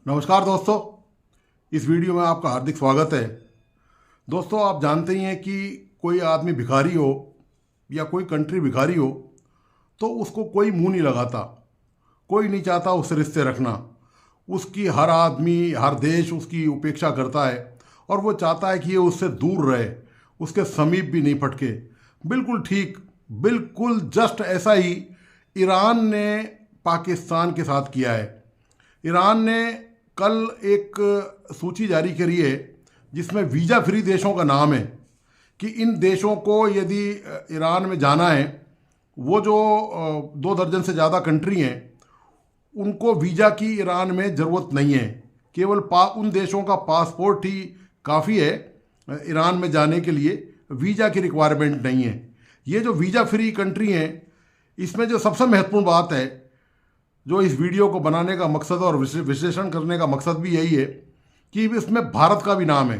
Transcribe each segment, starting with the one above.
नमस्कार दोस्तों, इस वीडियो में आपका हार्दिक स्वागत है। दोस्तों, आप जानते ही हैं कि कोई आदमी भिखारी हो या कोई कंट्री भिखारी हो तो उसको कोई मुंह नहीं लगाता, कोई नहीं चाहता उससे रिश्ते रखना। उसकी हर आदमी, हर देश उसकी उपेक्षा करता है और वो चाहता है कि ये उससे दूर रहे, उसके समीप भी नहीं फटके। बिल्कुल ठीक, बिल्कुल जस्ट ऐसा ही ईरान ने पाकिस्तान के साथ किया है। ईरान ने कल एक सूची जारी करी है जिसमें वीज़ा फ्री देशों का नाम है कि इन देशों को यदि ईरान में जाना है, वो जो 2 दर्जन से ज़्यादा कंट्री हैं, उनको वीज़ा की ईरान में ज़रूरत नहीं है। केवल उन देशों का पासपोर्ट ही काफ़ी है ईरान में जाने के लिए, वीज़ा की रिक्वायरमेंट नहीं है। ये जो वीज़ा फ्री कंट्री हैं, इसमें जो सबसे महत्वपूर्ण बात है, जो इस वीडियो को बनाने का मकसद और विश्लेषण करने का मकसद भी यही है कि इसमें भारत का भी नाम है।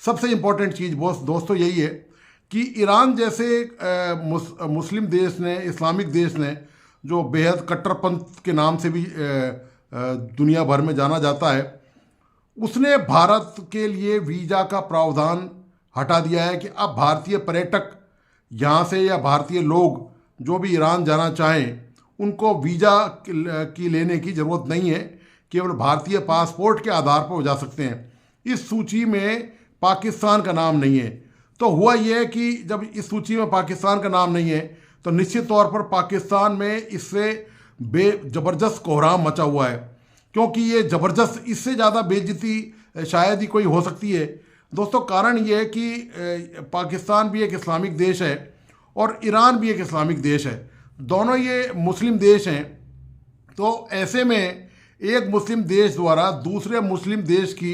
सबसे इम्पोर्टेंट चीज़ दोस्तों यही है कि ईरान जैसे मुस्लिम देश ने, इस्लामिक देश ने, जो बेहद कट्टरपंथ के नाम से भी दुनिया भर में जाना जाता है, उसने भारत के लिए वीज़ा का प्रावधान हटा दिया है कि अब भारतीय पर्यटक यहाँ से या भारतीय लोग जो भी ईरान जाना चाहें उनको वीज़ा की लेने की ज़रूरत नहीं है। केवल भारतीय पासपोर्ट के आधार पर वो जा सकते हैं। इस सूची में पाकिस्तान का नाम नहीं है। तो हुआ यह है कि जब इस सूची में पाकिस्तान का नाम नहीं है तो निश्चित तौर पर पाकिस्तान में इससे ज़बरदस्त कोहराम मचा हुआ है, क्योंकि ये ज़बरदस्त, इससे ज़्यादा बेइज्जती शायद ही कोई हो सकती है। दोस्तों, कारण ये है कि पाकिस्तान भी एक इस्लामिक देश है और ईरान भी एक इस्लामिक देश है। दोनों ये मुस्लिम देश हैं। तो ऐसे में एक मुस्लिम देश द्वारा दूसरे मुस्लिम देश की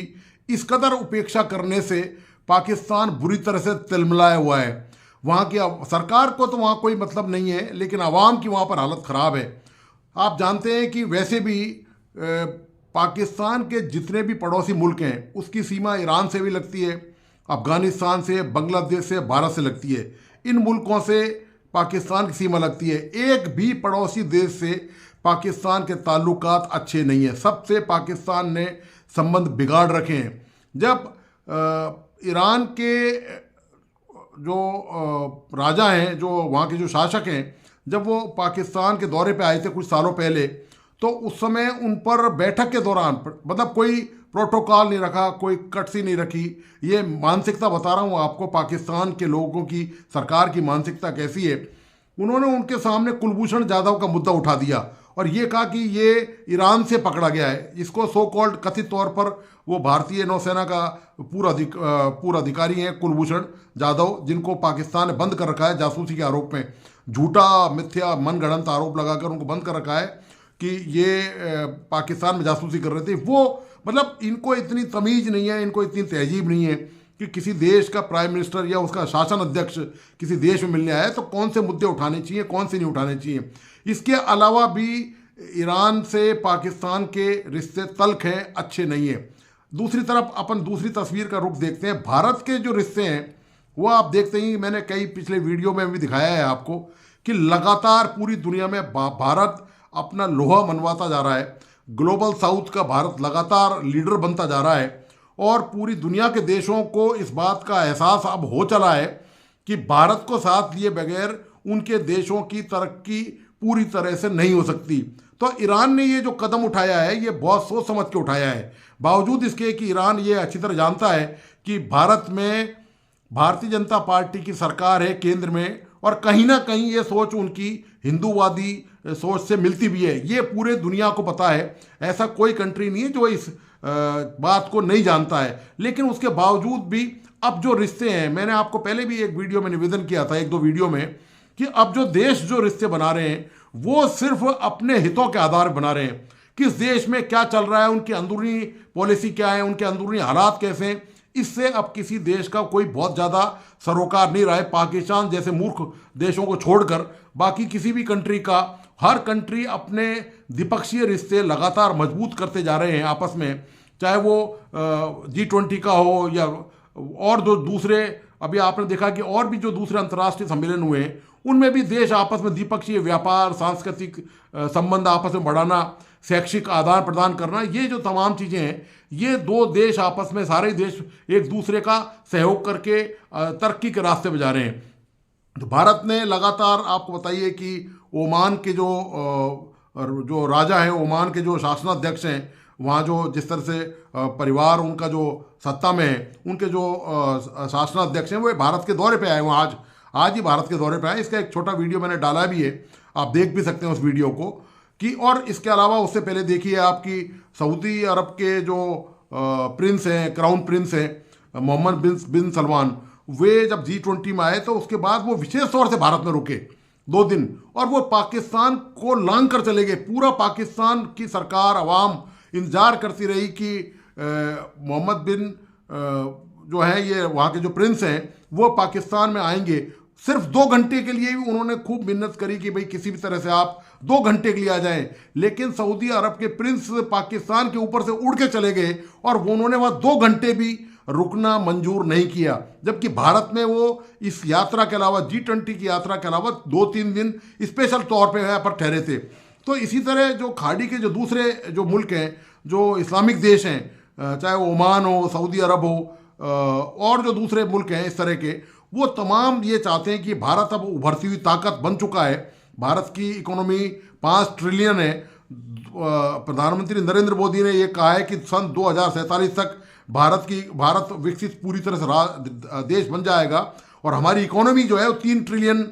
इस कदर उपेक्षा करने से पाकिस्तान बुरी तरह से तिलमिलाया हुआ है। वहाँ की सरकार को तो वहाँ कोई मतलब नहीं है, लेकिन आवाम की वहाँ पर हालत ख़राब है। आप जानते हैं कि वैसे भी पाकिस्तान के जितने भी पड़ोसी मुल्क हैं, उसकी सीमा ईरान से भी लगती है, अफ़गानिस्तान से, बांग्लादेश से, भारत से लगती है। इन मुल्कों से पाकिस्तान की सीमा लगती है। एक भी पड़ोसी देश से पाकिस्तान के ताल्लुकात अच्छे नहीं हैं। सबसे पाकिस्तान ने संबंध बिगाड़ रखे हैं। जब ईरान के जो राजा हैं, जो वहाँ के जो शासक हैं, जब वो पाकिस्तान के दौरे पे आए थे कुछ सालों पहले, तो उस समय उन पर बैठक के दौरान मतलब कोई प्रोटोकॉल नहीं रखा, कोई कटसी नहीं रखी। ये मानसिकता बता रहा हूँ आपको, पाकिस्तान के लोगों की, सरकार की मानसिकता कैसी है। उन्होंने उनके सामने कुलभूषण जाधव का मुद्दा उठा दिया और ये कहा कि ये ईरान से पकड़ा गया है। इसको सो कॉल्ड, कथित तौर पर वो भारतीय नौसेना का पूर्व अधिकारी हैं कुलभूषण जाधव, जिनको पाकिस्तान ने बंद कर रखा है जासूसी के आरोप में। झूठा, मिथ्या, मनगढ़ंत आरोप लगाकर उनको बंद कर रखा है कि ये पाकिस्तान में जासूसी कर रहे थे। वो मतलब इनको इतनी तमीज़ नहीं है, इनको इतनी तहजीब नहीं है कि किसी देश का प्राइम मिनिस्टर या उसका शासन अध्यक्ष किसी देश में मिलने आया तो कौन से मुद्दे उठाने चाहिए, कौन से नहीं उठाने चाहिए। इसके अलावा भी ईरान से पाकिस्तान के रिश्ते तल्ख हैं, अच्छे नहीं हैं। दूसरी तरफ अपन दूसरी तस्वीर का रुख देखते हैं। भारत के जो रिश्ते हैं वो आप देखते ही, मैंने कई पिछले वीडियो में भी दिखाया है आपको कि लगातार पूरी दुनिया में भारत अपना लोहा मनवाता जा रहा है। ग्लोबल साउथ का भारत लगातार लीडर बनता जा रहा है और पूरी दुनिया के देशों को इस बात का एहसास अब हो चला है कि भारत को साथ लिए बगैर उनके देशों की तरक्की पूरी तरह से नहीं हो सकती। तो ईरान ने ये जो कदम उठाया है, ये बहुत सोच समझ के उठाया है। बावजूद इसके कि ईरान ये अच्छी तरह जानता है कि भारत में भारतीय जनता पार्टी की सरकार है केंद्र में, और कहीं ना कहीं ये सोच उनकी हिंदूवादी सोच से मिलती भी है। ये पूरे दुनिया को पता है। ऐसा कोई कंट्री नहीं है जो इस बात को नहीं जानता है। लेकिन उसके बावजूद भी अब जो रिश्ते हैं, मैंने आपको पहले भी एक वीडियो में निवेदन किया था, 1-2 वीडियो में, कि अब जो देश जो रिश्ते बना रहे हैं वो सिर्फ अपने हितों के आधार पर बना रहे हैं। किस देश में क्या चल रहा है, उनकी अंदरूनी पॉलिसी क्या है, उनके अंदरूनी हालात कैसे हैं, इससे अब किसी देश का कोई बहुत ज़्यादा सरोकार नहीं रहा है। पाकिस्तान जैसे मूर्ख देशों को छोड़कर बाकी किसी भी कंट्री का, हर कंट्री अपने द्विपक्षीय रिश्ते लगातार मजबूत करते जा रहे हैं आपस में, चाहे वो G20 का हो या और जो दूसरे, अभी आपने देखा कि और भी जो दूसरे अंतर्राष्ट्रीय सम्मेलन हुए हैं उनमें भी देश आपस में द्विपक्षीय व्यापार, सांस्कृतिक संबंध आपस में बढ़ाना, शैक्षिक आदान प्रदान करना, ये जो तमाम चीज़ें हैं, ये दो देश आपस में, सारे देश एक दूसरे का सहयोग करके तरक्की के रास्ते पे जा रहे हैं। तो भारत ने लगातार, आपको बताइए कि ओमान के जो राजा हैं, ओमान के जो शासनाध्यक्ष हैं, वहाँ जो जिस तरह से परिवार उनका जो सत्ता में है, उनके जो शासनाध्यक्ष हैं वो भारत के दौरे पे आए हुए, आज ही भारत के दौरे पे आए। इसका एक छोटा वीडियो मैंने डाला भी है, आप देख भी सकते हैं उस वीडियो को कि। और इसके अलावा उससे पहले देखिए आपकी सऊदी अरब के जो प्रिंस हैं, क्राउन प्रिंस हैं मोहम्मद बिन सलमान, वे जब G20 में आए तो उसके बाद वो विशेष तौर से भारत में रुके 2 दिन, और वो पाकिस्तान को लांग कर चले गए। पूरा पाकिस्तान की सरकार, अवाम इंतजार करती रही कि मोहम्मद बिन जो है, ये वहाँ के जो प्रिंस हैं, वो पाकिस्तान में आएंगे। सिर्फ 2 घंटे के लिए भी उन्होंने खूब मिन्नत करी कि भाई किसी भी तरह से आप 2 घंटे के लिए आ जाएं, लेकिन सऊदी अरब के प्रिंस पाकिस्तान के ऊपर से उड़ के चले गए और उन्होंने वहाँ 2 घंटे भी रुकना मंजूर नहीं किया। जबकि भारत में वो इस यात्रा के अलावा, G20 की यात्रा के अलावा 2-3 दिन स्पेशल तौर पे यहाँ पर ठहरे थे। तो इसी तरह जो खाड़ी के जो दूसरे जो मुल्क हैं, जो इस्लामिक देश हैं, चाहे वो ओमान हो, सऊदी अरब हो, और जो दूसरे मुल्क हैं इस तरह के, वो तमाम ये चाहते हैं कि भारत अब उभरती हुई ताकत बन चुका है। भारत की इकोनॉमी 5 ट्रिलियन है। प्रधानमंत्री नरेंद्र मोदी ने ये कहा है कि सन 2047 तक भारत विकसित पूरी तरह से देश बन जाएगा, और हमारी इकोनॉमी जो है वो 3 ट्रिलियन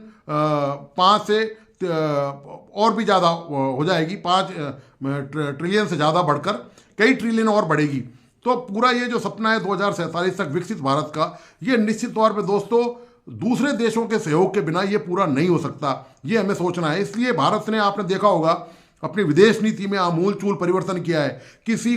5 से और भी ज़्यादा हो जाएगी, 5 ट्रिलियन से ज़्यादा बढ़कर कई ट्रिलियन और बढ़ेगी। तो पूरा ये जो सपना है 2047 तक विकसित भारत का, ये निश्चित तौर पे दोस्तों दूसरे देशों के सहयोग के बिना ये पूरा नहीं हो सकता, ये हमें सोचना है। इसलिए भारत ने, आपने देखा होगा, अपनी विदेश नीति में आमूल चूल परिवर्तन किया है।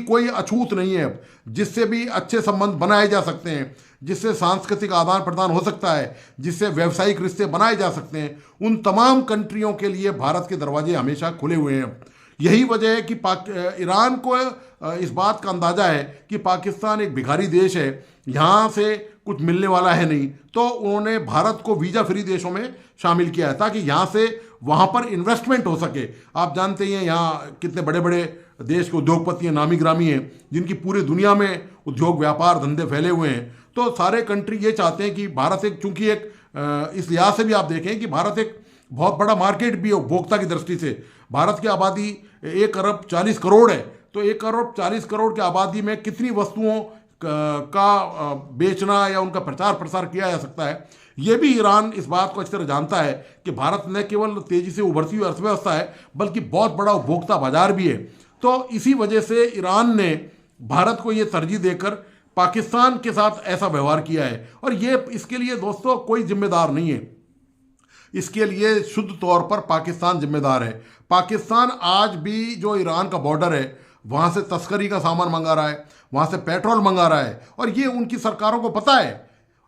कोई अछूत नहीं है अब, जिससे भी अच्छे संबंध बनाए जा सकते हैं, जिससे सांस्कृतिक आदान प्रदान हो सकता है, जिससे व्यावसायिक रिश्ते बनाए जा सकते हैं, उन तमाम कंट्रियों के लिए भारत के दरवाजे हमेशा खुले हुए हैं। यही वजह है कि ईरान को इस बात का अंदाज़ा है कि पाकिस्तान एक भिखारी देश है, यहाँ से कुछ मिलने वाला है नहीं, तो उन्होंने भारत को वीज़ा फ्री देशों में शामिल किया है ताकि यहाँ से वहाँ पर इन्वेस्टमेंट हो सके। आप जानते हैं यहाँ कितने बड़े बड़े देश के उद्योगपति हैं, नामी ग्रामी हैं, जिनकी पूरी दुनिया में उद्योग व्यापार धंधे फैले हुए हैं। तो सारे कंट्री ये चाहते हैं कि भारत एक, चूँकि एक इस लिहाज से भी आप देखें कि भारत एक बहुत बड़ा मार्केट भी है उपभोक्ता की दृष्टि से। भारत की आबादी 1 अरब 40 करोड़ है, तो 1 अरब 40 करोड़ की आबादी में कितनी वस्तुओं का बेचना या उनका प्रचार प्रसार किया जा सकता है, ये भी ईरान इस बात को अच्छी तरह जानता है कि भारत न केवल तेजी से उभरती हुई अर्थव्यवस्था है, बल्कि बहुत बड़ा उपभोक्ता बाजार भी है। तो इसी वजह से ईरान ने भारत को ये तरजीह देकर पाकिस्तान के साथ ऐसा व्यवहार किया है, और ये इसके लिए दोस्तों कोई जिम्मेदार नहीं है। इसके लिए शुद्ध तौर पर पाकिस्तान जिम्मेदार है। पाकिस्तान आज भी जो ईरान का बॉर्डर है, वहाँ से तस्करी का सामान मंगा रहा है, वहाँ से पेट्रोल मंगा रहा है, और ये उनकी सरकारों को पता है।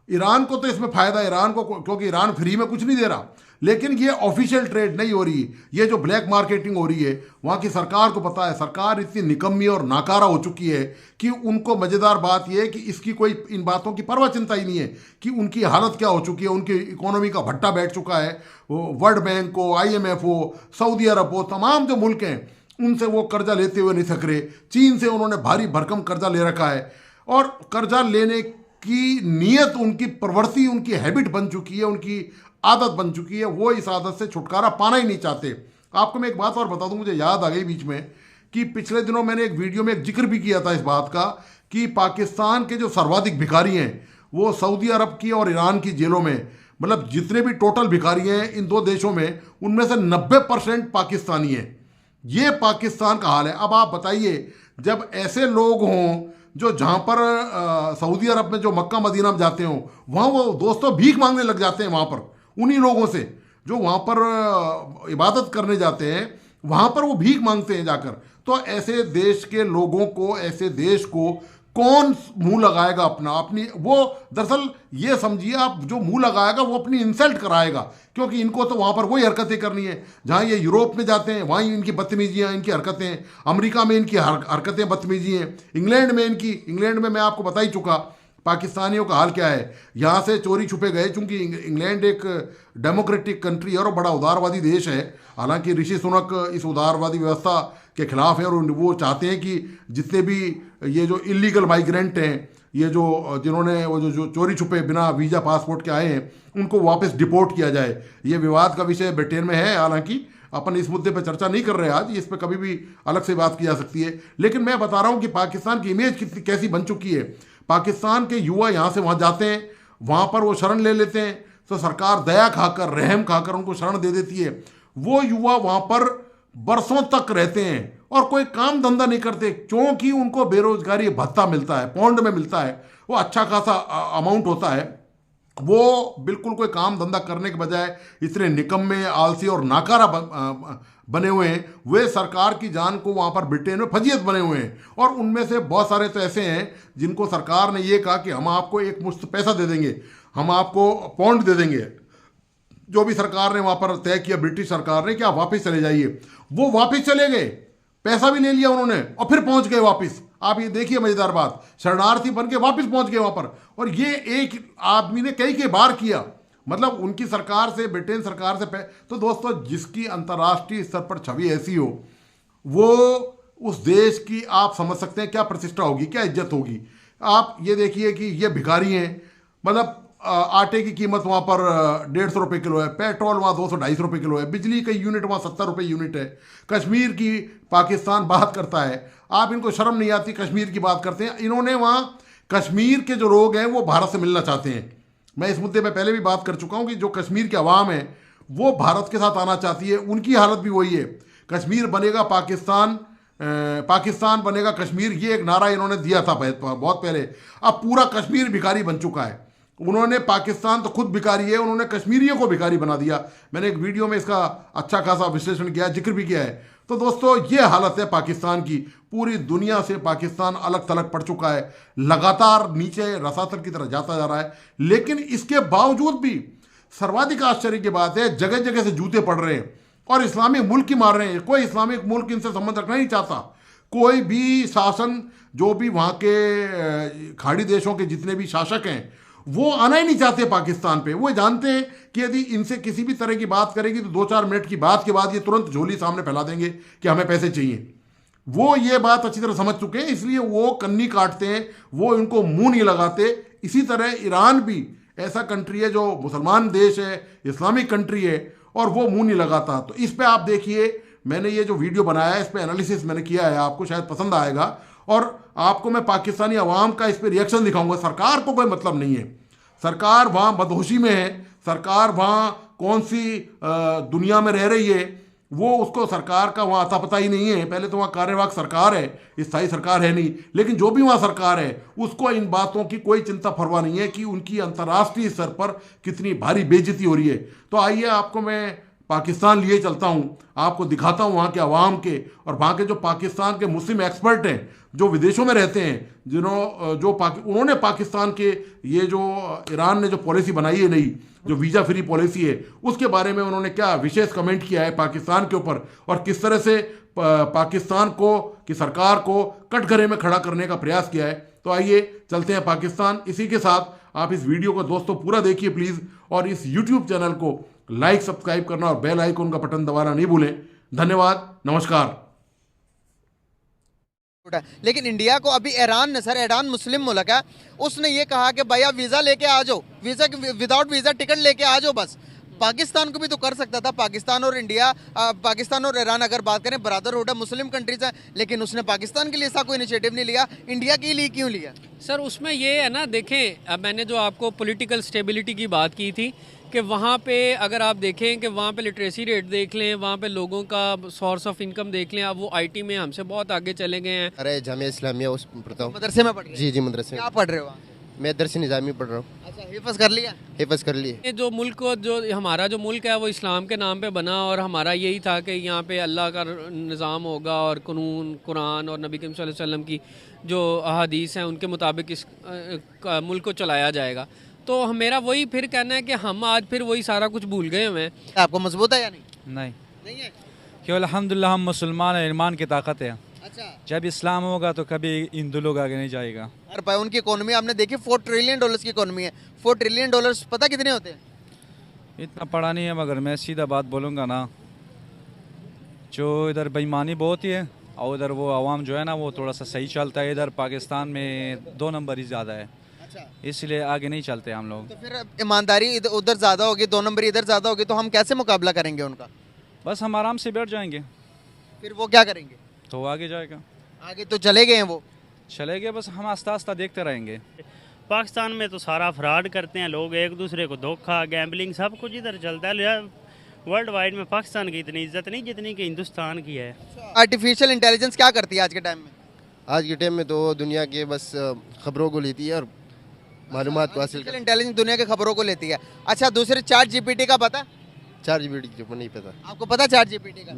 ईरान को तो इसमें फ़ायदा है, ईरान को, क्योंकि ईरान फ्री में कुछ नहीं दे रहा, लेकिन ये ऑफिशियल ट्रेड नहीं हो रही, ये जो ब्लैक मार्केटिंग हो रही है, वहाँ की सरकार को पता है। सरकार इतनी निकम्मी और नाकारा हो चुकी है कि उनको मज़ेदार बात यह है कि इसकी कोई इन बातों की परवाह चिंता ही नहीं है कि उनकी हालत क्या हो चुकी है। उनकी इकोनॉमी का भट्टा बैठ चुका है। वो वर्ल्ड बैंक हो, IMF हो, सऊदी अरब हो, तमाम जो मुल्क हैं उनसे वो कर्जा लेते हुए नहीं थक रहे। चीन से उन्होंने भारी भरकम कर्जा ले रखा है, और कर्जा लेने की नीयत उनकी प्रवृत्ति, उनकी हैबिट बन चुकी है, उनकी आदत बन चुकी है। वो इस आदत से छुटकारा पाना ही नहीं चाहते। आपको मैं एक बात और बता दूं, मुझे याद आ गई बीच में कि पिछले दिनों मैंने एक वीडियो में एक जिक्र भी किया था इस बात का कि पाकिस्तान के जो सर्वाधिक भिखारी हैं वो सऊदी अरब की और ईरान की जेलों में, मतलब जितने भी टोटल भिखारी हैं इन 2 देशों में, उनमें से 90% पाकिस्तानी हैं। ये पाकिस्तान का हाल है। अब आप बताइए, जब ऐसे लोग हों जो जहाँ पर सऊदी अरब में जो मक्का मदीना में जाते हों, वहाँ वो दोस्तों भीख मांगने लग जाते हैं वहाँ पर उन्हीं लोगों से जो वहाँ पर इबादत करने जाते हैं, वहाँ पर वो भीख मांगते हैं जाकर। तो ऐसे देश के लोगों को, ऐसे देश को कौन मुंह लगाएगा अपनी वो, दरअसल ये समझिए आप, जो मुंह लगाएगा वो अपनी इंसल्ट कराएगा, क्योंकि इनको तो वहाँ पर वही हरकतें करनी है जहाँ ये यूरोप में जाते हैं, वहीं इनकी बदतमीजियाँ, इनकी हरकतें, अमेरिका में इनकी हरकतें बदतमीजी हैं, इंग्लैंड में मैं आपको बता ही चुका, पाकिस्तानियों का हाल क्या है। यहाँ से चोरी छुपे गए, चूंकि इंग्लैंड एक डेमोक्रेटिक कंट्री है और बड़ा उदारवादी देश है। हालांकि ऋषि सुनक इस उदारवादी व्यवस्था के खिलाफ है और वो चाहते हैं कि जितने भी ये जो इलीगल माइग्रेंट हैं, ये जो जिन्होंने वो जो चोरी छुपे बिना वीज़ा पासपोर्ट के आए हैं, उनको वापस डिपोर्ट किया जाए। ये विवाद का विषय ब्रिटेन में है। हालांकि अपन इस मुद्दे पर चर्चा नहीं कर रहे आज, इस पर कभी भी अलग से बात की जा सकती है। लेकिन मैं बता रहा हूँ कि पाकिस्तान की इमेज कितनी कैसी बन चुकी है। पाकिस्तान के युवा यहाँ से वहाँ जाते हैं, वहाँ पर वो शरण ले लेते हैं, तो सरकार दया खाकर, रहम खाकर उनको शरण दे देती है। वो युवा वहाँ पर बरसों तक रहते हैं और कोई काम धंधा नहीं करते, क्योंकि उनको बेरोजगारी भत्ता मिलता है, पौंड में मिलता है, वो अच्छा खासा अमाउंट होता है। वो बिल्कुल कोई काम धंधा करने के बजाय इतने निकम्मे, आलसी और नाकारा बने हुए हैं। वे सरकार की जान को वहाँ पर ब्रिटेन में फजीयत बने हुए हैं। और उनमें से बहुत सारे तो ऐसे हैं जिनको सरकार ने ये कहा कि हम आपको एक मुश्त पैसा दे देंगे, हम आपको पौंड दे देंगे, जो भी सरकार ने वहाँ पर तय किया, ब्रिटिश सरकार ने, कि आप वापस चले जाइए। वो वापस चले गए, पैसा भी ले लिया उन्होंने और फिर पहुँच गए वापस। आप ये देखिए मजेदार बात, शरणार्थी बन के वापस पहुंच गए वहां पर। और ये एक आदमी ने कई बार किया, मतलब उनकी सरकार से, ब्रिटेन सरकार से तो दोस्तों, जिसकी अंतर्राष्ट्रीय स्तर पर छवि ऐसी हो, वो उस देश की आप समझ सकते हैं क्या प्रतिष्ठा होगी, क्या इज्जत होगी। आप ये देखिए कि ये भिखारी हैं, मतलब आटे की कीमत वहाँ पर 150 रुपये किलो है, पेट्रोल वहाँ 200-250 रुपये किलो है, बिजली का यूनिट वहाँ 70 रुपये यूनिट है। कश्मीर की पाकिस्तान बात करता है, आप इनको शर्म नहीं आती, कश्मीर की बात करते हैं। इन्होंने वहाँ कश्मीर के जो लोग हैं वो भारत से मिलना चाहते हैं। मैं इस मुद्दे में पहले भी बात कर चुका हूँ कि जो कश्मीर की आवाम है वो भारत के साथ आना चाहती है। उनकी हालत भी वही है, कश्मीर बनेगा पाकिस्तान, पाकिस्तान बनेगा कश्मीर, ये एक नारा इन्होंने दिया था बहुत पहले। अब पूरा कश्मीर भिखारी बन चुका है। उन्होंने, पाकिस्तान तो खुद भिखारी है, उन्होंने कश्मीरियों को भिखारी बना दिया। मैंने एक वीडियो में इसका अच्छा खासा विश्लेषण किया, जिक्र भी किया है। तो दोस्तों, ये हालत है पाकिस्तान की। पूरी दुनिया से पाकिस्तान अलग थलग पड़ चुका है, लगातार नीचे रसातल की तरह जाता जा रहा है। लेकिन इसके बावजूद भी सर्वाधिक आश्चर्य की बात है, जगह जगह से जूते पड़ रहे हैं और इस्लामिक मुल्क ही मार रहे हैं। कोई इस्लामिक मुल्क इनसे संबंध रखना नहीं चाहता। कोई भी शासन, जो भी वहाँ के खाड़ी देशों के जितने भी शासक हैं, वो आना ही नहीं चाहते पाकिस्तान पे। वो जानते हैं कि यदि इनसे किसी भी तरह की बात करेगी तो 2-4 मिनट की बात के बाद ये तुरंत झोली सामने फैला देंगे कि हमें पैसे चाहिए। वो ये बात अच्छी तरह समझ चुके हैं, इसलिए वो कन्नी काटते हैं, वो इनको मुंह नहीं लगाते। इसी तरह ईरान भी ऐसा कंट्री है जो मुसलमान देश है, इस्लामिक कंट्री है, और वो मुंह नहीं लगाता। तो इस पर आप देखिए, मैंने ये जो वीडियो बनाया है, इस पर एनालिसिस मैंने किया है, आपको शायद पसंद आएगा। और आपको मैं पाकिस्तानी अवाम का इस पर रिएक्शन दिखाऊंगा। सरकार को कोई मतलब नहीं है, सरकार वहाँ बदहोशी में है, सरकार वहाँ कौन सी दुनिया में रह रही है, वो उसको सरकार का वहाँ अता पता ही नहीं है। पहले तो वहाँ कार्यवाहक सरकार है, स्थायी सरकार है नहीं। लेकिन जो भी वहाँ सरकार है, उसको इन बातों की कोई चिंता परवाह नहीं है कि उनकी अंतर्राष्ट्रीय स्तर पर कितनी भारी बेइज्जती हो रही है। तो आइए, आपको मैं पाकिस्तान लिए चलता हूँ, आपको दिखाता हूँ वहाँ के अवाम के, और वहाँ के जो पाकिस्तान के मुस्लिम एक्सपर्ट हैं, जो विदेशों में रहते हैं, उन्होंने पाकिस्तान के ये जो ईरान ने जो पॉलिसी बनाई है नई, जो वीज़ा फ्री पॉलिसी है, उसके बारे में उन्होंने क्या विशेष कमेंट किया है पाकिस्तान के ऊपर, और किस तरह से पाकिस्तान को, की सरकार को कटघरे में खड़ा करने का प्रयास किया है। तो आइए चलते हैं पाकिस्तान। इसी के साथ आप इस वीडियो को दोस्तों पूरा देखिए प्लीज़, और इस यूट्यूब चैनल को लाइक, सब्सक्राइब करना और बेल आइकन का बटन दबाना नहीं भूलें। धन्यवाद, नमस्कार। लेकिन इंडिया को अभी ईरान मुस्लिम मुल्क है, उसने ये कहा कि भैया वीज़ा लेके आ जाओ, विदाउट वीज़ा टिकट लेके आ जाओ बस। पाकिस्तान को भी तो कर सकता था। पाकिस्तान और ईरान अगर बात करें, ब्रदरहुड है, मुस्लिम कंट्रीज है, लेकिन उसने पाकिस्तान के लिए ऐसा कोई इनिशिएटिव नहीं लिया, इंडिया के लिए क्यों लिया? सर, उसमें ये है ना, देखें, अब मैंने जो आपको पॉलिटिकल स्टेबिलिटी की बात की थी कि वहाँ पे अगर आप देखें कि वहाँ पे लिटरेसी रेट देख लें, वहाँ पे लोगों का सोर्स ऑफ इनकम देख लें, अब वो आईटी में हमसे बहुत आगे चले गए हैं। अरे जामिया इस्लामिया उस पढ़ता हूँ। मदरसे में पढ़ रहे हैं? जी मदरसे। क्या पढ़ रहे हो? मैं दरस निज़ामी पढ़ रहा हूँ। अच्छा, हिफ़्ज़ कर लिया? हिफ़्ज़ कर लिए। ये जो मुल्क, जो हमारा जो मुल्क है वो इस्लाम के नाम पे बना, और हमारा यही था कि यहाँ पे अल्लाह का निज़ाम होगा और कानून, कुरान और नबी करीम सल्लल्लाहु अलैहि वसल्लम की जो अहादीस हैं उनके मुताबिक इस मुल्क को चलाया जाएगा। तो मेरा वही फिर कहना है कि हम आज फिर वही सारा कुछ भूल गए हुए हैं। आपको मजबूत है या नहीं? नहीं नहीं है। क्यों? अल्हम्दुलिल्लाह हम मुसलमान हैं, ईमान की ताकत है। अच्छा। जब इस्लाम होगा तो कभी हिंदू लोग आगे नहीं जाएगा। और भाई उनकी इकोनॉमी आपने देखी, $4 ट्रिलियन की इकोनॉमी है। $4 ट्रिलियन पता कितने होते हैं? इतना पढ़ा नहीं है, मगर मैं सीधा बात बोलूँगा ना, जो इधर बेईमानी बहुत ही है और उधर वो आवाम जो है ना वो थोड़ा सा सही चलता है। इधर पाकिस्तान में 2 नंबर ही ज़्यादा है, अच्छा। इसलिए आगे नहीं चलते हम लोग। तो फिर ईमानदारी उधर ज़्यादा होगी, 2 नंबर इधर ज़्यादा होगी, तो हम कैसे मुकाबला करेंगे उनका? बस हम आराम से बैठ जाएंगे फिर वो क्या करेंगे? तो वो आगे जाएगा। आगे तो चले गए हैं वो। चले गए, बस हम आस्ता आस्ता देखते रहेंगे। पाकिस्तान में तो सारा फ्रॉड करते हैं लोग, एक दूसरे को धोखा, गैम्बलिंग, सब कुछ इधर चलता है। वर्ल्ड वाइड में पाकिस्तान की इतनी इज्जत नहीं जितनी कि हिंदुस्तान की है। आर्टिफिशियल इंटेलिजेंस क्या करती है आज के टाइम में? आज के टाइम में तो दुनिया के बस खबरों को लेती है और मालूमात को हासिल आर्टिफिशियल इंटेलिजेंस दुनिया की खबरों को लेती है। अच्छा, दूसरे चैट जीपीटी का पता? 4 जीबी जो नहीं पता। आपको पता चैट जीपीटी का?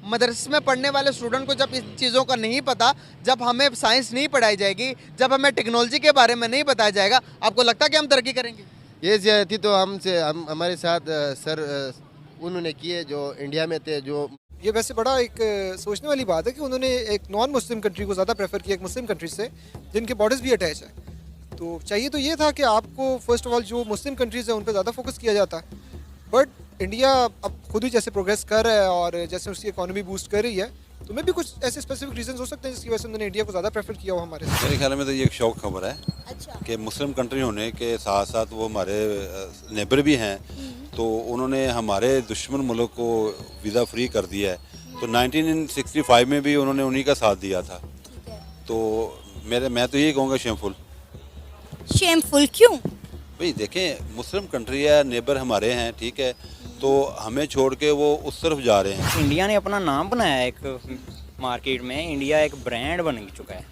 मदरसे में पढ़ने वाले स्टूडेंट को जब इस चीज़ों का नहीं पता, जब हमें साइंस नहीं पढ़ाई जाएगी, जब हमें टेक्नोलॉजी के बारे में नहीं बताया जाएगा, आपको लगता है कि हम तरक्की करेंगे? ये ज्यादती तो हमारे साथ सर उन्होंने किए जो इंडिया में थे। जो ये वैसे बड़ा एक सोचने वाली बात है कि उन्होंने एक नॉन मुस्लिम कंट्री को ज़्यादा प्रेफर किया एक मुस्लिम कंट्री से, जिनके बॉर्डर्स भी अटैच है। तो चाहिए तो ये था कि आपको फर्स्ट ऑफ ऑल जो मुस्लिम कंट्रीज़ हैं उन पर ज़्यादा फोकस किया जाता है, बट इंडिया अब खुद ही जैसे प्रोग्रेस कर रहा है और जैसे उसकी इकोनॉमी बूस्ट कर रही है, तो मैं भी कुछ ऐसे स्पेसिफिक रीजन हो सकते हैं जिसकी वजह से उन्होंने इंडिया को ज़्यादा प्रेफर किया हो हमारे से। मेरे ख्याल में तो ये एक शौक खबर है कि मुस्लिम कंट्री होने के साथ साथ वो हमारे नेबर भी हैं, तो उन्होंने हमारे दुश्मन मुल्क को वीज़ा फ्री कर दिया है। तो 1965 में भी उन्होंने उन्हीं का साथ दिया था। तो मैं तो यही कहूँगा शेमफुल। शेमफुल क्यों? भाई देखें, मुस्लिम कंट्री है, नेबर हमारे हैं, ठीक है, तो हमें छोड़ के वो उस तरफ जा रहे हैं। इंडिया ने अपना नाम बनाया है एक मार्केट में, इंडिया एक ब्रांड बन चुका है,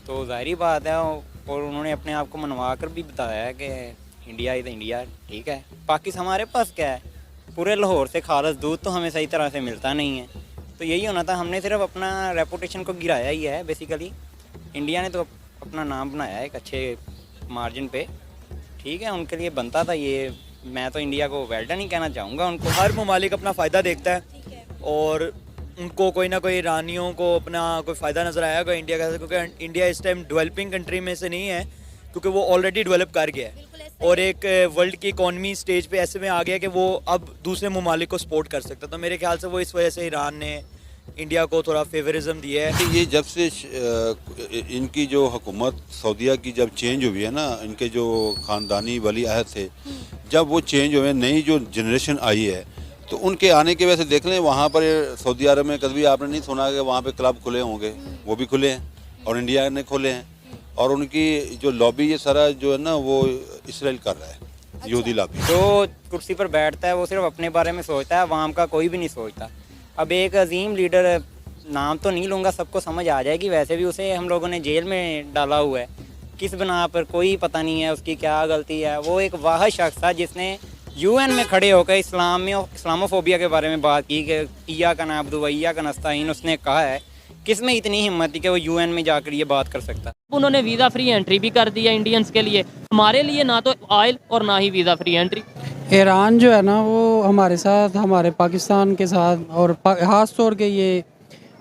तो जाहिर बात है। और उन्होंने अपने आप को मनवा कर भी बताया है कि इंडिया इज़ इंडिया, ठीक है। पाकिस्तान हमारे पास क्या है, पूरे लाहौर से खालस दूध तो हमें सही तरह से मिलता नहीं है, तो यही होना था। हमने सिर्फ अपना रेपुटेशन को गिराया ही है बेसिकली। इंडिया ने तो अपना नाम बनाया है एक अच्छे मार्जिन पे, ठीक है। उनके लिए बनता था ये। मैं तो इंडिया को वेल डन ही कहना चाहूँगा उनको। हर ममालिक अपना फ़ायदा देखता है और उनको कोई ना कोई ईरानियों को अपना कोई फ़ायदा नज़र आया होगा इंडिया का, क्योंकि इंडिया इस टाइम डेवलपिंग कंट्री में से नहीं है, क्योंकि वो ऑलरेडी डेवलप कर गया है और एक वर्ल्ड की इकॉनमी स्टेज पे ऐसे में आ गया कि वो अब दूसरे ममालिक को सपोर्ट कर सकता। तो मेरे ख्याल से वो इस वजह से ईरान ने इंडिया को थोड़ा फेवरिज्म दिया है। ये जब से इनकी जो हुकूमत सऊदीया की जब चेंज हुई है ना, इनके जो ख़ानदानी वली अहद थे, जब वो चेंज हुए, नई जो जनरेशन आई है, तो उनके आने की वजह से देख लें वहाँ पर सऊदी अरब में कभी आपने नहीं सुना कि वहाँ पे क्लब खुले होंगे, वो भी खुले हैं और इंडिया ने खोले हैं। और उनकी जो लॉबी ये सारा जो है ना वो इसराइल कर रहा है, यहूदी लॉबी। जो कुर्सी पर बैठता है वो सिर्फ अपने बारे में सोचता है, अवाम का कोई भी नहीं सोचता। अब एक अजीम लीडर, नाम तो नहीं लूँगा, सबको समझ आ जाएगी, वैसे भी उसे हम लोगों ने जेल में डाला हुआ है, किस बिना पर कोई पता नहीं है उसकी क्या गलती है। वो एक वाह शख्स था जिसने यूएन में खड़े होकर इस्लामोफोबिया के बारे में बात की कि इया का नाबदु व इया का नस्ताईन। उसने कहा है, किस में इतनी हिम्मत थी कि वो यूएन में जाकर ये बात कर सकता। उन्होंने वीज़ा फ्री एंट्री भी कर दिया इंडियंस के लिए, हमारे लिए ना तो आयल और ना ही वीज़ा फ्री एंट्री। ईरान जो है ना वो हमारे साथ, हमारे पाकिस्तान के साथ और ख़ास तौर के ये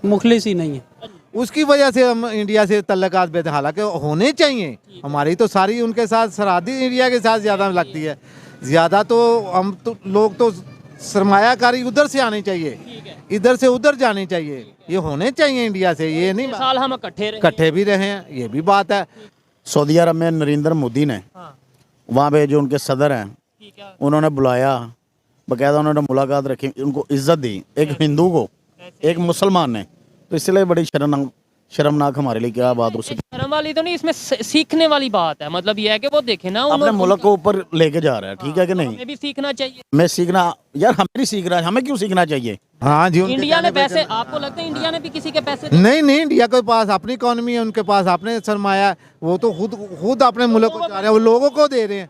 मुखलिस ही नहीं है, उसकी वजह से हम इंडिया से तल्लकात बेहतर, हालांकि होने चाहिए। हमारी तो सारी उनके साथ सरहदी इंडिया के साथ ज़्यादा लगती है, ज़्यादा तो हम तो लोग तो सरमायाकारी उधर से आनी चाहिए, इधर से उधर जानी चाहिए, ये होने चाहिए इंडिया से। ये नहीं साल हम इकट्ठे भी रहे हैं, ये भी बात है। सऊदी अरब में नरेंद्र मोदी ने वहाँ पे जो उनके सदर हैं उन्होंने बुलाया, बाकायदा उन्होंने मुलाकात रखी, उनको इज्जत दी, एक हिंदू को एक मुसलमान ने, तो इसलिए बड़ी शर्मनाक हमारे लिए क्या बात हो सकती है। शर्म वाली तो नहीं, इसमें सीखने वाली बात है। मतलब ये है कि वो देखे ना अपने मुल्क को ऊपर लेके जा रहा है, ठीक है कि नहीं। हमें भी सीखना चाहिए। मैं सीखना यार, हमें नहीं सीख रहा है, हमें क्यों सीखना चाहिए। हाँ जी, इंडिया ने पैसे, आपको लगता है इंडिया ने भी किसी के पैसे नहीं, इंडिया के पास अपनी इकोनॉमी है, उनके पास अपने सरमाया, वो तो खुद अपने मुल्क को जा रहे हैं, वो लोगों को दे रहे हैं,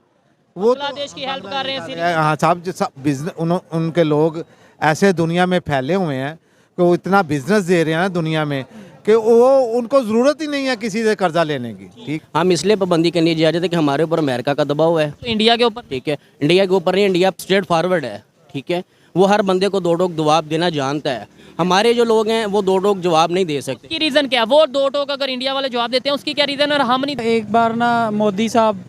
वो बांग्लादेश की हेल्प कर रहे हैं। हाँ, सब बिजनेस उनके लोग ऐसे दुनिया में फैले हुए हैं कि वो इतना बिजनेस दे रहे हैं ना दुनिया में कि वो उनको ज़रूरत ही नहीं है किसी से कर्जा लेने की। ठीक, हम इसलिए पाबंदी करनी जा रहे थे कि हमारे ऊपर अमेरिका का दबाव है, तो इंडिया के ऊपर, ठीक है। इंडिया के ऊपर नहीं, इंडिया स्ट्रेट फॉरवर्ड है, ठीक है। वो हर बंदे को दो टोक जवाब देना जानता है। हमारे जो लोग हैं वो दो टोक जवाब नहीं दे सकते। की रीज़न क्या है? वो दो टोक अगर इंडिया वाले जवाब देते हैं उसकी क्या रीज़न और हम नहीं? एक बार ना मोदी साहब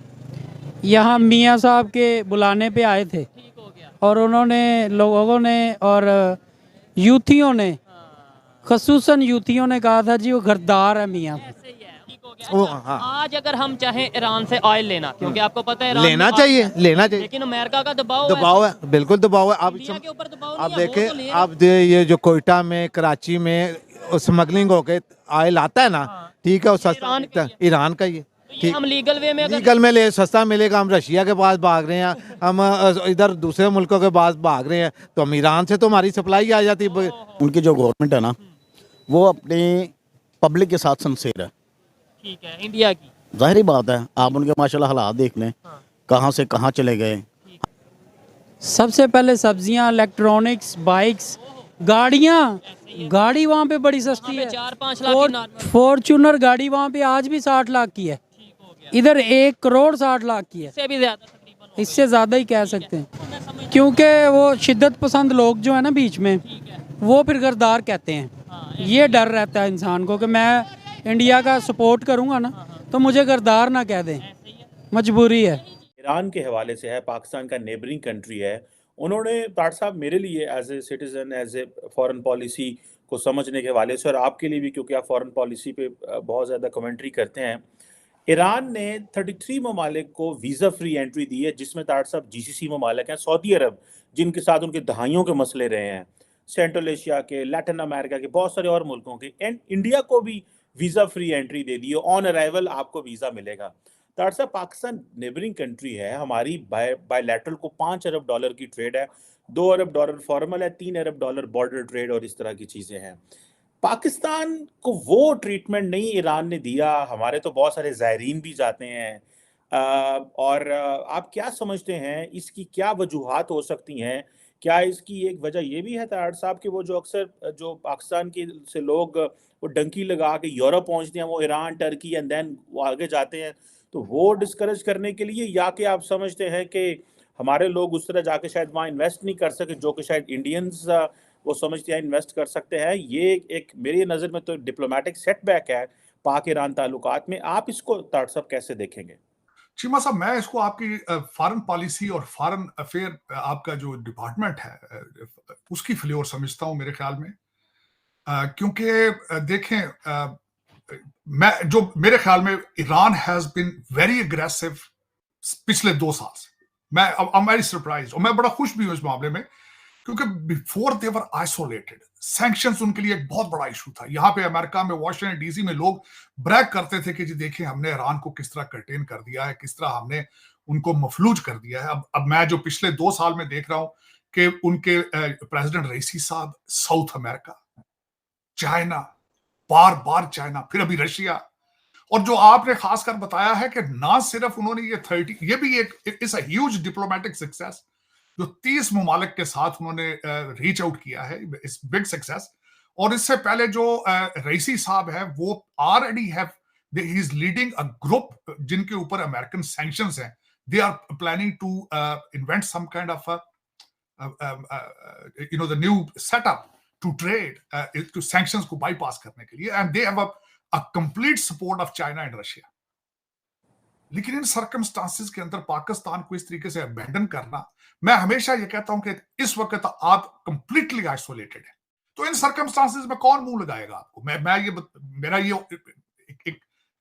यहाँ मियाँ साहब के बुलाने पे आए थे और उन्होंने लोगों ने और यूथियों ने खसूसन यूथियों ने कहा था जी वो गद्दार है मियाँ। आज अगर हम चाहें ईरान से ऑयल लेना, क्योंकि आपको पता है ईरान लेना में चाहिए, लेना चाहिए, लेकिन अमेरिका का दबाव है, बिल्कुल दबाव है। आप देखें, आप ये जो कोयटा में, कराची में स्मगलिंग होके ऑयल आता है ना, ठीक है, वो सस्ता ईरान का ही है। ठीक, हम लीगल वे में अगर लीगल में ले सस्ता मिलेगा, हम रशिया के पास भाग रहे हैं, हम इधर दूसरे मुल्कों के पास भाग रहे हैं, तो हम ईरान से तो हमारी सप्लाई आ जाती है। उनकी जो गवर्नमेंट है ना, वो अपनी पब्लिक के साथ सिंसियर है। ठीक है, इंडिया की जाहिर बात है, आप उनके माशाल्लाह हालात देख लें, कहाँ से कहाँ चले गए। सबसे पहले सब्जियां, इलेक्ट्रॉनिक्स, बाइक्स, गाड़ी वहाँ पे बड़ी सस्ती है। 4-5 लाख की नॉर्मल फॉर्च्यूनर गाड़ी वहाँ पे आज भी 60 लाख की है, इधर 1 करोड़ 60 लाख की है, से भी ज्यादा तकरीबन, इससे ज़्यादा ही कह सकते हैं, क्योंकि वो शिद्दत पसंद लोग जो है ना बीच में, वो फिर गद्दार कहते हैं। ये डर रहता है इंसान को कि मैं इंडिया का सपोर्ट करूँगा ना तो मुझे गद्दार ना कह दें, मजबूरी है। ईरान के हवाले से है, पाकिस्तान का नेबरिंग कंट्री है। उन्होंने ताट साहब मेरे लिए as a citizen, as a foreign policy को समझने के हवाले से, और आपके लिए भी क्योंकि आप फॉरेन पॉलिसी पे बहुत ज़्यादा कमेंट्री करते हैं, ईरान ने 33 ममालिक को वीज़ा फ्री एंट्री दी है, जिसमें ताट साहब GCC ममालिक हैं, सऊदी अरब जिनके साथ उनके दहाइयों के मसले रहे हैं, सेंट्रल एशिया के, लैटिन अमेरिका के, बहुत सारे और मुल्कों के, एंड इंडिया को भी वीज़ा फ्री एंट्री दे दी है। ऑन अराइवल आपको वीज़ा मिलेगा। तार साहब, पाकिस्तान नेबरिंग कंट्री है, हमारी बायलैटरल को $5 अरब की ट्रेड है, $2 अरब फॉर्मल है, $3 अरब बॉर्डर ट्रेड और इस तरह की चीज़ें हैं। पाकिस्तान को वो ट्रीटमेंट नहीं ईरान ने दिया। हमारे तो बहुत सारे ज़ायरीन भी जाते हैं, और आप क्या समझते हैं, इसकी क्या वजूहात हो सकती हैं? क्या इसकी एक वजह ये भी है तार साहब कि वो जो अक्सर जो पाकिस्तान के से लोग वो डंकी लगा के यूरोप पहुंचते हैं, वो ईरान, टर्की एंड देन वो आगे जाते हैं, तो वो डिस्करेज करने के लिए, या कि आप समझते हैं कि हमारे लोग उस तरह जाके शायद वहाँ इन्वेस्ट नहीं कर सके जो कि शायद इंडियंस वो समझते हैं इन्वेस्ट कर सकते हैं? ये एक मेरी नज़र में तो डिप्लोमेटिक सेटबैक है पाक ईरान ताल्लुकात में। आप इसको ताट साहब कैसे देखेंगे? चीमा साहब, मैं इसको आपकी फॉरेन पॉलिसी और फॉरेन अफेयर आपका जो डिपार्टमेंट है उसकी फ्लेवर समझता हूं मेरे ख्याल में, क्योंकि देखें, मैं जो मेरे ख्याल में Iran has been very aggressive पिछले 2 साल से। मैं आई एम वेरी सरप्राइज, और मैं बड़ा खुश भी हूं इस मामले में, क्योंकि before they were isolated, sanctions उनके लिए एक बहुत बड़ा इशू था। यहाँ पे अमेरिका में, वॉशिंगटन DC में लोग ब्रैग करते थे कि जी देखिए हमने ईरान को किस तरह कंटेन कर दिया है, किस तरह हमने उनको मफलूज कर दिया है। अब मैं जो पिछले 2 साल में देख रहा हूं कि उनके प्रेसिडेंट रईसी साहब साउथ अमेरिका, चाइना, बार बार चाइना, फिर अभी रशिया, और जो आपने खासकर बताया है कि ना सिर्फ उन्होंने ये भी एक it's a huge diplomatic success, जो 30 ममालिक के साथ उन्होंने रीच आउट किया है, इस बिग सक्सेस। और इससे पहले जो रईसी साहब है, वो already have, he is leading a group जिनके ऊपर अमेरिकन सैंक्शंस हैं। They are planning to invent some kind of the new setup to trade, to sanctions को बाईपास करने के लिए, and they have a complete support of China and Russia. लेकिन इन circumstances के अंदर पाकिस्तान को इस तरीके से अबैंडन करना, मैं हमेशा ये कहता हूं कि इस वक्त आप कंप्लीटली आइसोलेटेड है, तो इन सर्कमस्टांसेस में कौन मुंह लगाएगा आपको? मेरा ये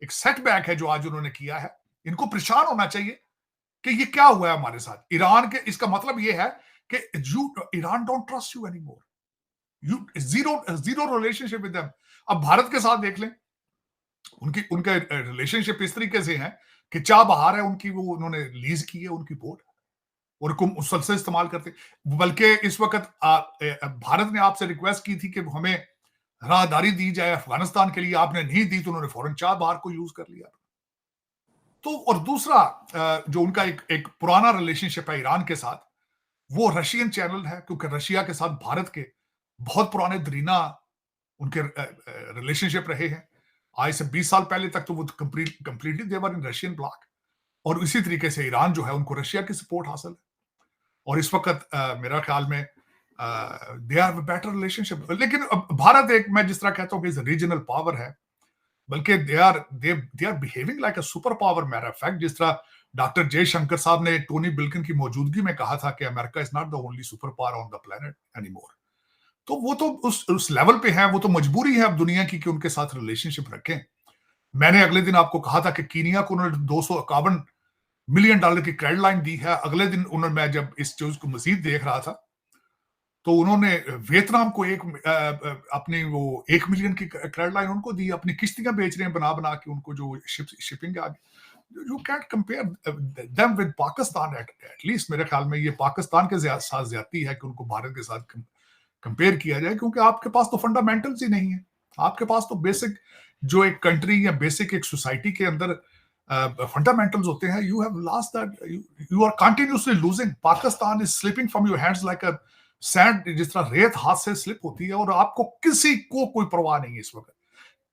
एक सेटबैक है जो आज उन्होंने किया है। इनको परेशान होना चाहिए कि ये क्या हुआ है हमारे साथ ईरान के। इसका मतलब ये है कि Iran don't trust you any more, you zero relationship with them. अब भारत के साथ देख लें, उनके रिलेशनशिप इस तरीके से है कि चाबहार है उनकी, वो उन्होंने लीज की है उनकी बोट, और उनको मुसलसल इस्तेमाल करते। बल्कि इस वक्त भारत ने आपसे रिक्वेस्ट की थी कि हमें राहदारी दी जाए अफगानिस्तान के लिए, आपने नहीं दी, तो उन्होंने फौरन चाबहार को यूज कर लिया। तो और दूसरा जो उनका एक पुराना रिलेशनशिप है ईरान के साथ, वो रशियन चैनल है, क्योंकि रशिया के साथ भारत के बहुत पुराने दरीना उनके रिलेशनशिप रहे हैं। आज से 20 साल पहले तक तो वो completely they were in Russian bloc, और इसी तरीके से ईरान जो है उनको रशिया की सपोर्ट हासिल है। और इस वक्त मेरा ख्याल में दे आर बेटर रिलेशनशिप। लेकिन भारत एक, मैं जिस तरह कहता हूँ कि रीजनल पावर है, बल्कि they are behaving like a super power. Matter of fact, जिस तरह डॉक्टर जयशंकर साहब ने टोनी ब्लिंकन की मौजूदगी में कहा था कि America is not the only super power on the planet anymore, तो वो तो उस लेवल पे है, वो तो मजबूरी है अब दुनिया की कि उनके साथ रिलेशनशिप रखें। मैंने अगले दिन आपको कहा था कि कीनिया को उन्होंने $251 मिलियन की क्रेडिट लाइन दी है। अगले दिन उन्होंने, मैं जब इस चीज को मजीद देख रहा था, तो उन्होंने वियतनाम को अपनी वो 1 मिलियन की क्रेडिट लाइन उनको दी। अपनी किश्तियां बेच रहे हैं बना बना के उनको, जो शिपिंग आगे। You can't compare them with Pakistan. At least मेरे ख्याल में ये पाकिस्तान के साथ ज्यादती है कि उनको भारत के साथ कंपेयर किया जाए, क्योंकि आपके पास तो फंडामेंटल्स ही नहीं है। आपके पास तो बेसिक जो एक कंट्री या बेसिक एक सोसाइटी के अंदर फंडामेंटल्स होते हैं, you have lost that. You are continuously losing. Pakistan is slipping from your hands like a sand, जिस तरह रेत हाथ से स्लिप होती है, और आपको किसी को कोई परवाह नहीं है इस वक्त।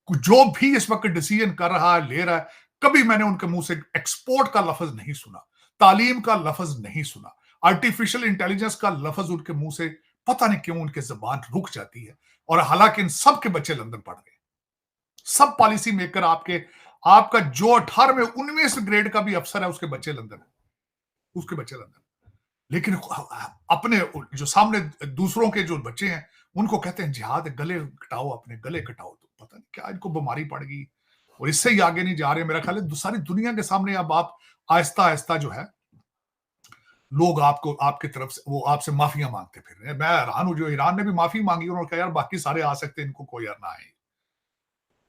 जो भी इस वक्त डिसीजन कर रहा है, ले रहा है, कभी मैंने उनके मुंह से एक्सपोर्ट का लफ्ज नहीं सुना, तालीम का लफ्ज नहीं सुना, आर्टिफिशियल इंटेलिजेंस का लफ्ज उनके मुंह से पता नहीं क्यों उनके जबान रुक जाती है। और हालांकि इन सब के बच्चे लंदन पढ़ रहे हैं, सब पॉलिसी मेकर आपका जो 18वें 19वें ग्रेड का भी अफसर है, उसके बच्चे लंदन। लेकिन अपने जो सामने दूसरों के जो बच्चे हैं, उनको कहते हैं जिहाद, गले कटाओ, अपने गले कटाओ। तो पता नहीं क्या इनको बीमारी पड़ गई, और इससे ही आगे नहीं जा रहे। मेरा ख्याल है सारी दुनिया के सामने अब आप आहिस्ता आहिस्ता जो है, लोग आपके तरफ से वो आपसे माफिया मांगते फिर रहे हैं। मैं हैरान हूं, जो ईरान ने भी माफी मांगी, उन्होंने कहा यार बाकी सारे आ सकते हैं, इनको कोई यार ना आए।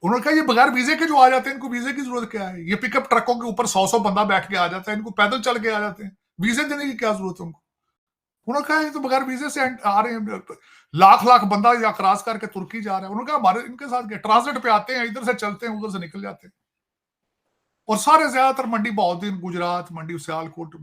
उन्होंने कहा ये बगैर वीजे के जो आ जाते हैं, इनको वीजे की जरूरत क्या है? ये पिकअप ट्रकों के ऊपर 100 बंदा बैठ के आ जाता है, इनको पैदल चल के आ जाते हैं, वीजे देने की क्या जरूरत है उनको? उन्होंने कहा ये तो बगैर वीजे से आ रहे हैं, लाख बंदा या क्रॉस करके तुर्की जा रहा है। उन्होंने कहा हमारे इनके साथ ट्रांसलेट पे आते हैं, इधर से चलते हैं, उधर से निकल जाते हैं। और सारे ज्यादातर मंडी बहाउद्दीन, गुजरात, मंडी सियालकोट,